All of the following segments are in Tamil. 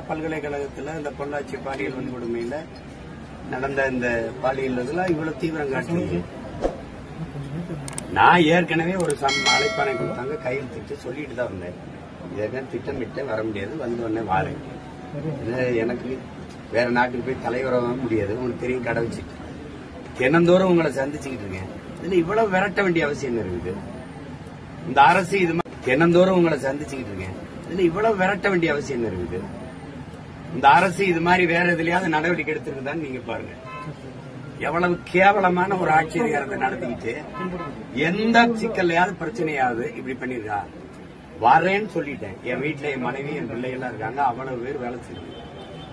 பல்கலைக்கழகத்துல இந்த பொள்ளாச்சி பாலியல் வன்கொடுமையில நடந்த இந்த பாலியல் இதெல்லாம் இவ்வளவு தீவிரம் காட்டுறீங்க. நான் ஏற்கனவே ஒரு அழைப்பானை கொடுத்தாங்க, கையெழுத்திட்டு சொல்லிட்டு தான் வந்தேன். இதெல்லாம் திட்டமிட்டு வர முடியாது, வந்து உடனே வாரேன். எனக்கு வேற நாட்டுக்கு போய் தலைவராக முடியாது, உங்களுக்கு தெரியும். கடை வச்சுட்டு தினந்தோறும் உங்களை சந்திச்சுக்கிட்டு இருக்கேன். இதுல இவ்வளவு விரட்ட வேண்டிய அவசியம் இருக்குது. இந்த அரசு இது தினந்தோறும் உங்களை சந்திச்சுக்கிட்டு இருக்கேன். இதுல இவ்வளவு விரட்ட வேண்டிய அவசியம் இருக்குது. இந்த அரசு இது மாதிரி வேற எதுலயாவது நடவடிக்கை எடுத்திருக்குதான்னு நீங்க பாருங்க. எவ்வளவு கேவலமான ஒரு ஆட்சி அதிகாரத்தை நடத்திக்கிட்டு எந்த சிக்கல்லையாவது பிரச்சனையாவது இப்படி பண்ணிருக்கா? வரேன்னு சொல்லிட்டேன். என் வீட்டுல என் மனைவி என் பிள்ளைகள்லாம் இருக்காங்க, அவ்வளவு பேர் வேலை செய்யுங்க.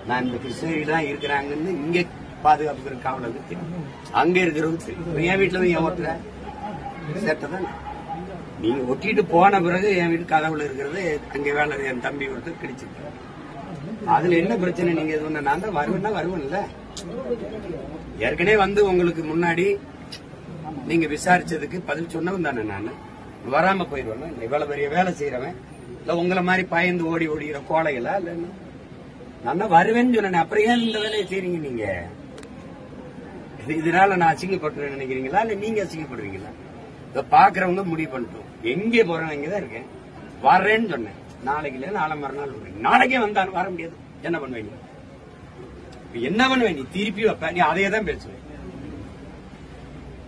நான் இந்த கிருஷ்ணகிரி தான் இருக்கிறாங்கன்னு இங்க பாதுகாப்பு காவலருக்கு தெரியும், அங்க இருக்கிறவங்க தெரியும். என் வீட்டுல என் ஓட்டுற சேட்டதான் நீங்க ஒட்டிட்டு போன பிறகு என் வீட்டு கதவுல இருக்கிறது அங்க வேலை என் தம்பி ஒருத்தர் கிடைச்சிருக்க. அதுல என்ன பிரச்சனை? நீங்க இது ஒண்ணு நான் தான் வருவேன்னா வருவேன்ல. ஏற்கனவே வந்து உங்களுக்கு முன்னாடி நீங்க விசாரிச்சதுக்கு பதில் சொன்னவன் தானே. நான் வராம போயிடுவேன். இவ்வளவு பெரிய வேலை செய்யறவன் இல்ல உங்களை மாதிரி பயந்து ஓடி ஓடிக்கிற கோழைகளா? இல்ல நான் வருவேன்னு சொன்னேன். அப்புறம் ஏன் இந்த வேலையை செய்றீங்க நீங்க? இதனால நான் அசிங்கப்பட்டுறேன்னு நினைக்கிறீங்களா? இல்ல நீங்க அசிங்கப்படுறீங்களா? இதை பாக்குறவங்க முடிவு பண்ணிட்டோம். எங்கே போறேன்? இங்கதான் இருக்கேன். வர்றேன்னு சொன்னேன். நாளைக்கு இல்ல நாளை மறுநாள் வருவேன். நாளைக்கே வந்தாலும் வர முடியாது. என்ன பண்ணுவேன்? என்ன பண்ணுவேன்? நீ திருப்பி வைப்ப, நீ அதையே தான் பேசுவேன்.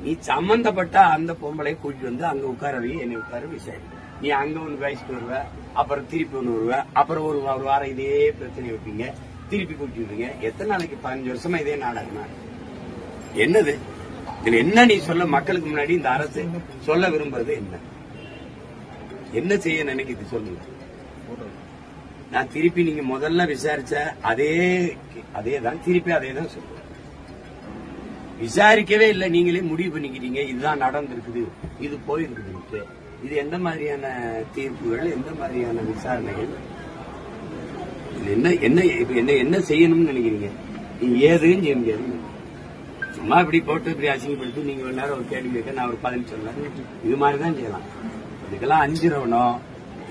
நீ சம்பந்தப்பட்ட அந்த பொம்பளை கூட்டிட்டு வந்து அங்க உட்காரவே என்னை உட்கார விசாரி. நீ அங்க ஒண்ணு பேசிட்டு வருவ, அப்புறம் திருப்பி ஒண்ணு வருவ, அப்புறம் ஒரு வாரம் இதே பிரச்சனை வைப்பீங்க, திருப்பி கூட்டிட்டு வருவீங்க. எத்தனை நாளைக்கு? 15 வருஷமா இதே நாடகமா என்னது? இதுல என்ன நீ சொல்ல? மக்களுக்கு முன்னாடி இந்த அரசு சொல்ல விரும்புறது என்ன? என்ன செய்ய நினைக்குது சொல்லுங்க. நான் திருப்பி நீங்க முதல்ல விசாரிச்ச அதேதான் திருப்பி அதேதான் சொல்லுவேன். விசாரிக்கவே இல்லை, நீங்களே முடிவு பண்ணிக்கிட்டீங்க. இதுதான் நடந்திருக்குது, இது போயிருக்குது. இது எந்த மாதிரியான தீர்ப்புகள், எந்த மாதிரியான விசாரணைகள்? என்ன செய்யணும்னு நினைக்கிறீங்க? நீங்க ஏதுன்னு செய்ய முடியாது. சும்மா இப்படி போட்டு இப்படி அசிங்கப்படுத்தி நீங்க ஒரு நேரம் ஒரு கேள்வி கேட்க நான் ஒரு பதில் சொல்ல, இது மாதிரிதான் செய்யலாம். இதுக்கெல்லாம் அஞ்சிரவணும்,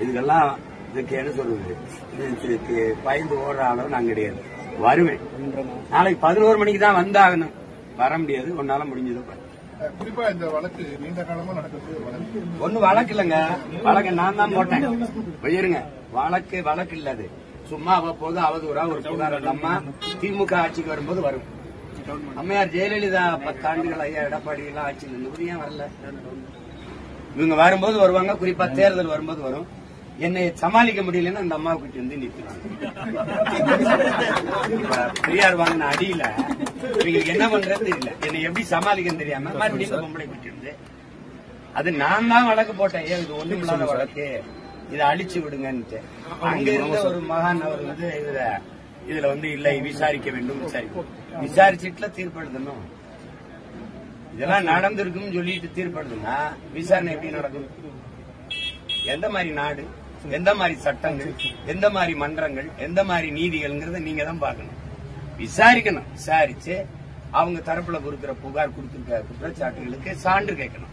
இதுக்கெல்லாம் இதுக்கு என்ன சொல்றது, இதுக்கு பயந்து ஓடுற அளவு நான் கிடையாது. வருவேன். நாளைக்கு 11 மணிக்கு தான் வந்தாகணும். வர முடியாது, ஒன்னால முடிஞ்சது. குறிப்பா இந்த வழக்கு நீண்ட காலமா நடக்குது. ஒண்ணு வழக்கு இல்லங்க, வழக்கு நான் தான் போட்டேன். போயிருங்க. வழக்கு இல்ல. அது சும்மா அவ்வப்போது அவதூறா ஒரு புகார். அம்மா திமுக ஆட்சிக்கு வரும்போது வரும். அம்மையார் ஜெயலலிதா 10 ஆண்டுகள் ஐயா எடப்பாடி எல்லாம் ஆட்சியில் இருந்தது ஏன் வரல? இவங்க வரும்போது வருவாங்க. குறிப்பா தேர்தல் வரும்போது வரும். என்னை சமாளிக்க முடியலன்னா அந்த அம்மா கிட்ட வந்து நிறுத்துவாங்க. பெரியார் வாங்கின அடியில இவங்களுக்கு என்ன பண்றது தெரியல, என்னை எப்படி சமாளிக்க தெரியாம மறுபடியும் பொம்பளை கிட்ட இருந்து அது நான் தான் வழக்கு போட்டேன். ஏன் இது ஒண்ணும் இல்லாத வழக்கு, இதை அழிச்சு விடுங்கன்னு. அங்க இருந்த ஒரு மகான் அவர் வந்து இதுல வந்து இல்லை விசாரிக்க வேண்டும், விசாரிச்சுட்டுல தீர்ப்பு எழுதணும். இதெல்லாம் நடந்திருக்குன்னு சொல்லிட்டு தீர்ப்பு எழுதுனா விசாரணை எப்படி நடக்கும்? எந்த மாதிரி நாடு, எந்த மாதிரி சட்டங்கள், எந்த மாதிரி மன்றங்கள், எந்த மாதிரி நீதிகள்ங்கிறத நீங்க தான் பார்க்கணும். விசாரிக்கணும். விசாரிச்சு அவங்க தரப்புல கொடுக்கிற புகார் கொடுத்திருக்க குற்றச்சாட்டுகளுக்கு சான்று கேட்கணும்.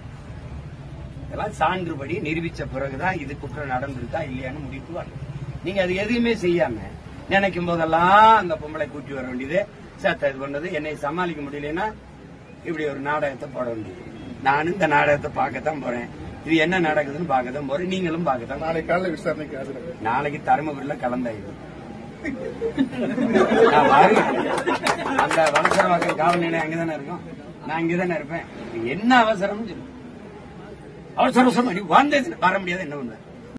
இதெல்லாம் சான்றுபடி நிரூபிச்ச பிறகுதான் இது குற்றம் நடந்திருக்கா இல்லையான்னு முடிவுக்கு வரணும். நீங்க அது எதுவுமே செய்யாம நினைக்கும் போதெல்லாம் அந்த பொம்பளை கூட்டி வர வேண்டியது சேத்த இது பண்ணது. என்னை சமாளிக்க முடியலன்னா இப்படி ஒரு நாடகத்தை போட வேண்டியது. நானும் இந்த நாடகத்தை பார்க்கத்தான் போறேன். இது என்ன நடக்குதுன்னு பார்க்கத்தான் போறேன். நீங்களும் பார்க்கத்தான். நாளைக்கு காலையில் விசாரணைக்கு நாளைக்கு தருமபுரியில கலந்தாயிடும். நான் வருவேன். அந்த வலசரவாக்கம் காவல் நிலையம் அங்கதானே இருக்கும், நான் இங்கதானே இருப்பேன். என்ன அவசரம் சொல்லு. அவசரம் வர முடியாது. என்ன பண்ணுவேன்?